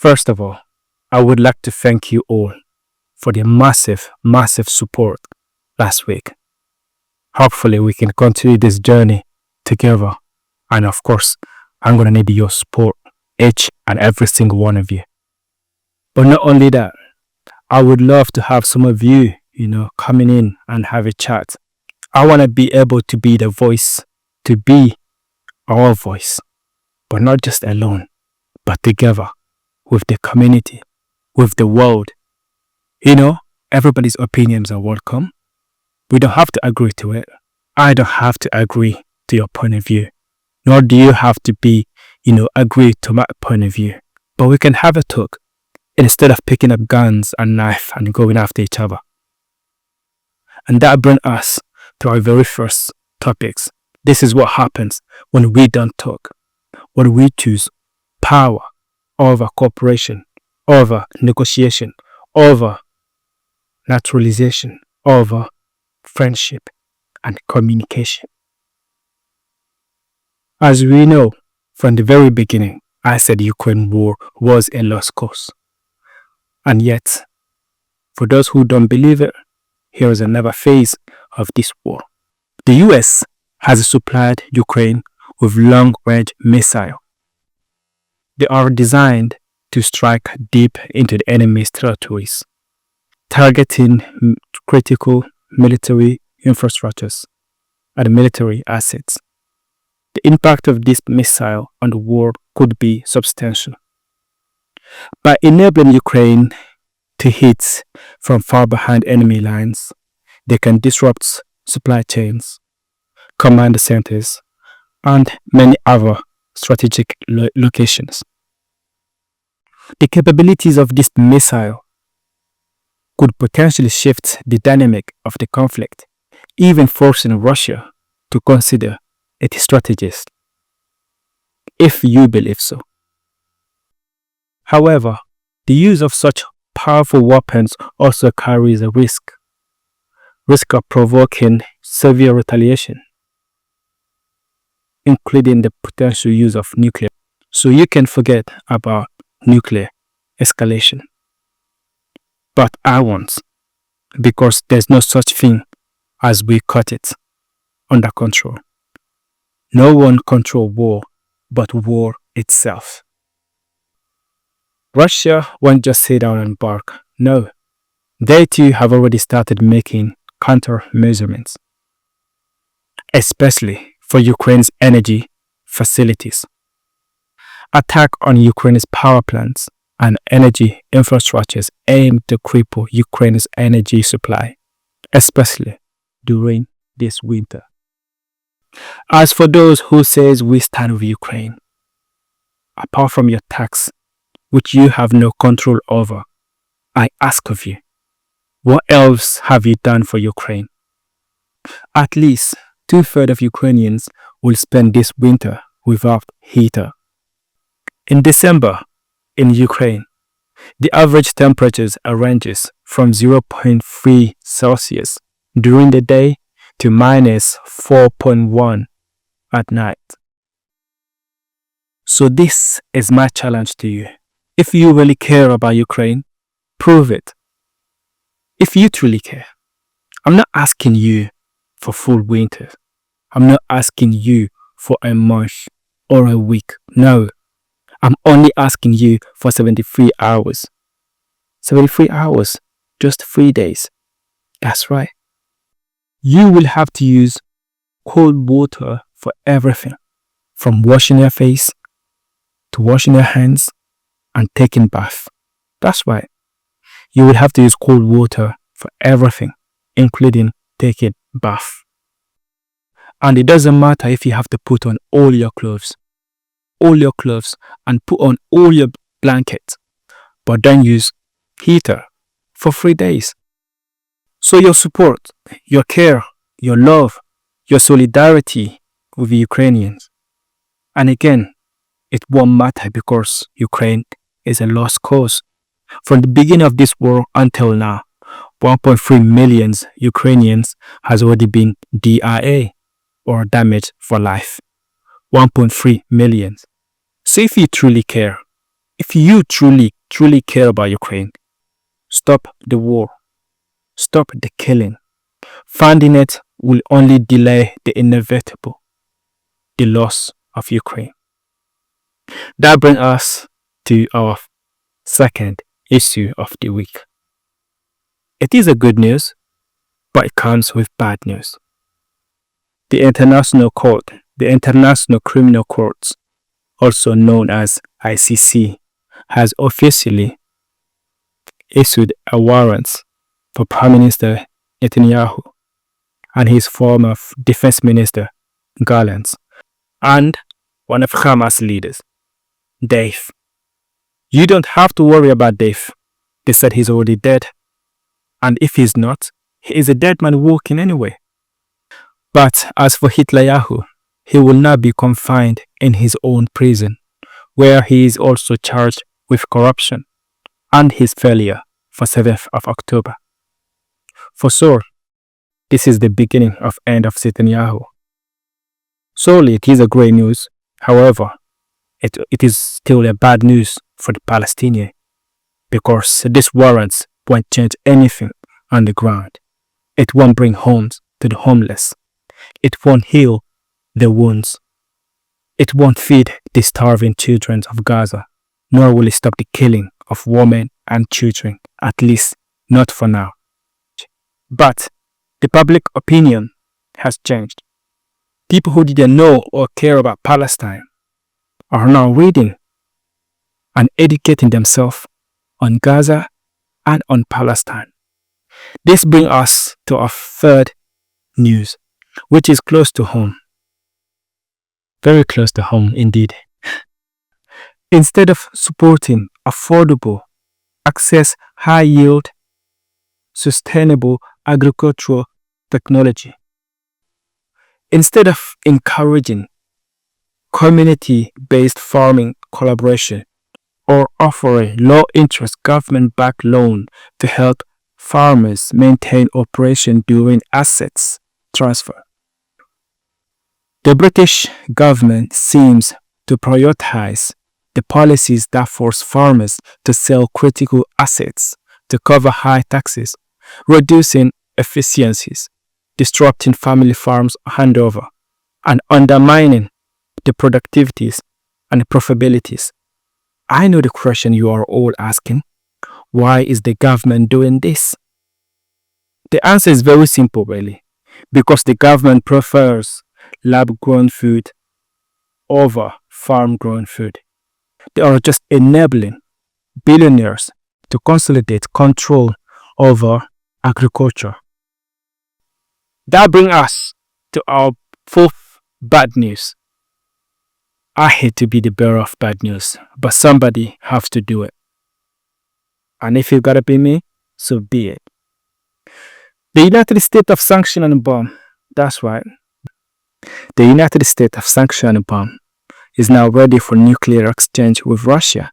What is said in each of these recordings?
First of all, I would like to thank you all for the massive support last week. Hopefully we can continue this journey together. And of course, I'm going to need your support, each and every single one of you. But not only that, I would love to have some of you, coming in and have a chat. I want to be able to be the voice, to be our voice, but not just alone, but together with the community, with the world. Everybody's opinions are welcome. We don't have to agree to it. I don't have to agree to your point of view, nor do you have to be, agree to my point of view. But we can have a talk instead of picking up guns and knife and going after each other. And that brings us to our very first topics. This is what happens when we don't talk, when we choose power over cooperation, over negotiation, over naturalization, over friendship and communication. As we know, from the very beginning, I said the Ukraine war was a lost cause. And yet, for those who don't believe it, here is another phase of this war. The US has supplied Ukraine with long-range missiles. They are designed to strike deep into the enemy's territories, targeting critical military infrastructures and military assets. The impact of this missile on the war could be substantial. By enabling Ukraine to hit from far behind enemy lines, they can disrupt supply chains, command centers, and many other strategic locations. The capabilities of this missile could potentially shift the dynamic of the conflict, even forcing Russia to consider it a strategist, if you believe so. However, the use of such powerful weapons also carries a risk of provoking severe retaliation, including the potential use of nuclear. So you can forget about nuclear escalation. But I won't, because there's no such thing as we cut it under control. No one controls war but war itself. Russia won't just sit down and bark. No, they too have already started making countermeasures, especially for Ukraine's energy facilities. Attack on Ukraine's power plants and energy infrastructures aim to cripple Ukraine's energy supply, especially during this winter. As for those who say we stand with Ukraine, apart from your tax, which you have no control over, I ask of you, what else have you done for Ukraine? At least 2/3 of Ukrainians will spend this winter without heater. In December, in Ukraine, the average temperatures ranges from 0.3 Celsius during the day to -4.1 at night. So this is my challenge to you. If you really care about Ukraine, prove it. If you truly care, I'm not asking you for full winter. I'm not asking you for a month or a week. No, I'm only asking you for 73 hours. 73 hours, just 3 days. That's right. You will have to use cold water for everything, from washing your face to washing your hands and taking bath. That's right. You will have to use cold water for everything, including taking bath. And it doesn't matter if you have to put on all your clothes, and put on all your blankets, but don't use heater for 3 days. So your support, your care, your love, your solidarity with the Ukrainians. And again, it won't matter because Ukraine is a lost cause. From the beginning of this war until now, 1.3 million Ukrainians has already been DIA, or damaged for life. 1.3 million. So if you truly care, If you truly care about Ukraine, stop the war. Stop the killing. Funding it will only delay the inevitable, the loss of Ukraine. That brings us to our second issue of the week. It is a good news, but it comes with bad news. The International Criminal Court, also known as ICC, has officially issued a warrant for Prime Minister Netanyahu and his former Defense Minister Gallants and one of Hamas leaders, Dave. You don't have to worry about Dave. They said he's already dead. And if he's not, he is a dead man walking anyway. But as for Hitleryahu, he will not be confined in his own prison, where he is also charged with corruption and his failure for 7th of October. For sure, this is the beginning of end of Netanyahu. Solely it is a great news. However, it is still a bad news for the Palestinians, because this warrants won't change anything on the ground. It won't bring homes to the homeless. It won't heal the wounds. It won't feed the starving children of Gaza, nor will it stop the killing of women and children, at least not for now. But the public opinion has changed. People who didn't know or care about Palestine are now reading and educating themselves on Gaza and on Palestine. This brings us to our third news, which is close to home. Very close to home indeed. Instead of supporting affordable, access, high-yield, sustainable agricultural technology, instead of encouraging community-based farming collaboration or offering low-interest government-backed loan to help farmers maintain operation during assets transfer, the British government seems to prioritize the policies that force farmers to sell critical assets to cover high taxes, reducing efficiencies, disrupting family farms handover, and undermining the productivities and profitabilities. I know the question you are all asking: why is the government doing this? The answer is very simple, really. Because the government prefers lab-grown food over farm-grown food. They are just enabling billionaires to consolidate control over agriculture. That brings us to our fourth bad news. I hate to be the bearer of bad news, but somebody has to do it. And if it gotta be me, so be it. The United States of Sanction and Bomb. That's right. The United States of Sanction and Bomb is now ready for nuclear exchange with Russia.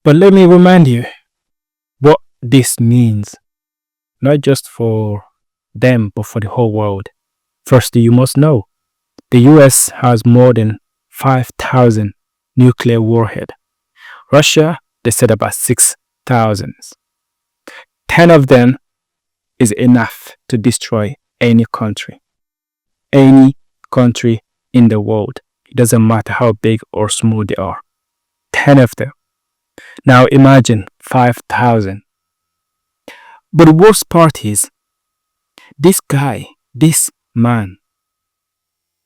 But let me remind you what this means, not just for them, but for the whole world. First, you must know, the US has more than 5,000 nuclear warheads. Russia, they said about 6,000. 10 of them is enough to destroy any country. Any country in the world. It doesn't matter how big or small they are. 10 of them. Now imagine 5,000. But the worst part is, this guy, this man,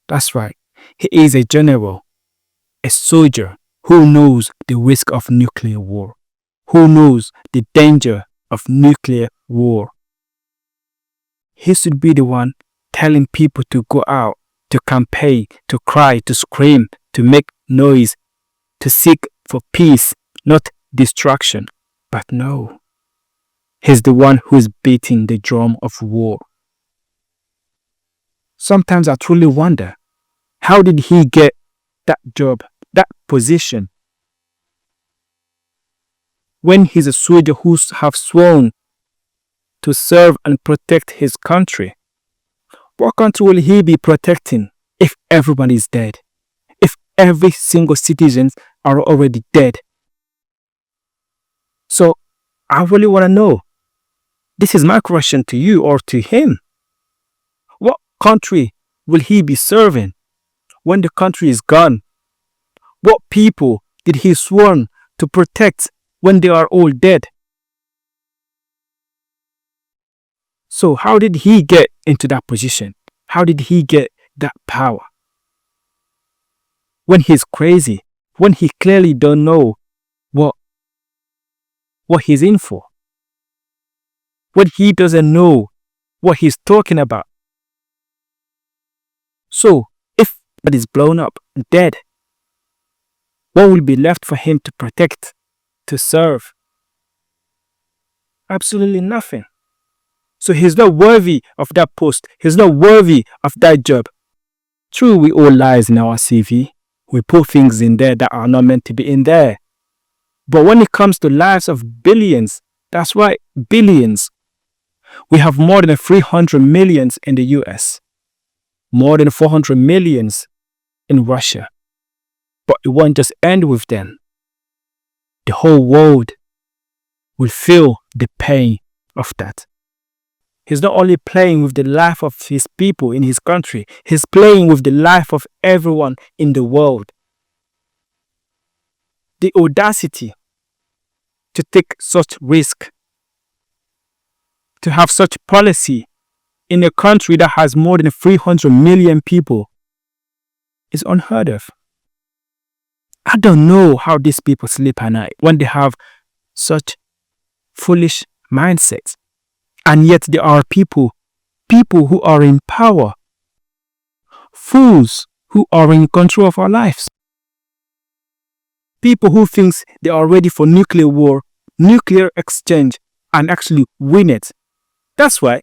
that's right, he is a general, a soldier who knows the risk of nuclear war, who knows the danger of nuclear war. He should be the one telling people to go out, to campaign, to cry, to scream, to make noise, to seek for peace, not destruction. But no, he's the one who is beating the drum of war. Sometimes I truly wonder, how did he get that job, that position, when he's a soldier who have sworn to serve and protect his country? What country will he be protecting if everyone is dead? If Every single citizen are already dead. So I really want to know, this is my question to you or to him. What country will he be serving when the country is gone? What people did he sworn to protect when they are all dead? So how did he get into that position? How did he get that power? When he's crazy, when he clearly don't know what he's in for, when he doesn't know what he's talking about. So if that is blown up, dead, what will be left for him to protect, to serve? Absolutely nothing. So he's not worthy of that post. He's not worthy of that job. True, we all lies in our CV. We put things in there that are not meant to be in there. But when it comes to lives of billions, that's right, billions. We have more than 300 millions in the US. More than 400 millions in Russia. But it won't just end with them. The whole world will feel the pain of that. He's not only playing with the life of his people in his country, he's playing with the life of everyone in the world. The audacity to take such risk, to have such policy in a country that has more than 300 million people is unheard of. I don't know how these people sleep at night when they have such foolish mindsets. And yet there are people who are in power, fools who are in control of our lives. People who think they are ready for nuclear war, nuclear exchange, and actually win it. That's why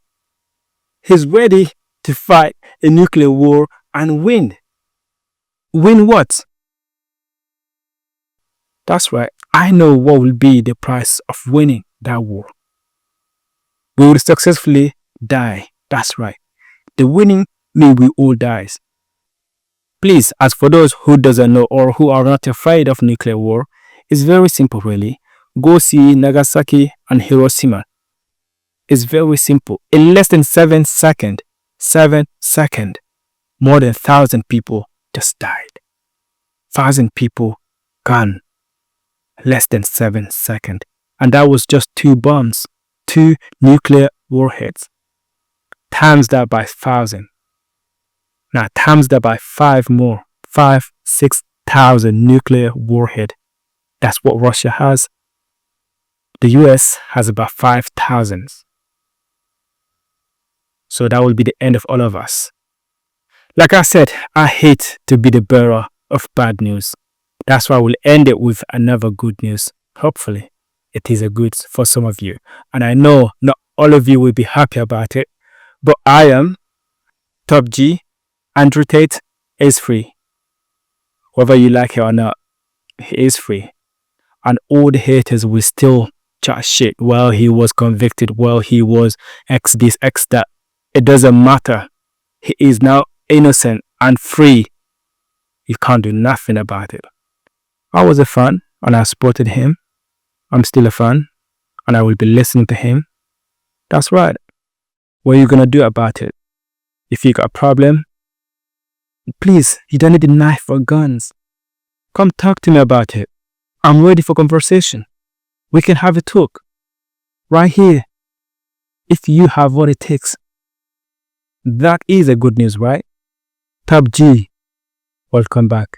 he's ready to fight a nuclear war and win. Win what? That's right. I know what will be the price of winning that war. We will successfully die. That's right. The winning means we all dies. Please, as for those who doesn't know or who are not afraid of nuclear war, it's very simple really. Go see Nagasaki and Hiroshima. It's very simple. In less than 7 seconds, more than 1,000 people just died. 1,000 people gone. Less than 7 seconds. And that was just 2 bombs. 2 nuclear warheads. Times that by 1,000. Now times that by 5 more. 6,000 nuclear warhead. That's what Russia has. The US has about 5,000. So that will be the end of all of us. Like I said, I hate to be the bearer of bad news. That's why we'll end it with another good news. Hopefully, it is a good for some of you. And I know not all of you will be happy about it. But I am. Top G. Andrew Tate is free. Whether you like it or not, he is free. And all the haters will still chat shit. Well, he was convicted. Well, he was X this, X that. It doesn't matter. He is now innocent and free. You can't do nothing about it. I was a fan and I supported him. I'm still a fan and I will be listening to him. That's right. What are you gonna do about it? If you got a problem, please, you don't need a knife or guns. Come talk to me about it. I'm ready for conversation. We can have a talk. Right here. If you have what it takes. That is a good news, right? Top G, welcome back.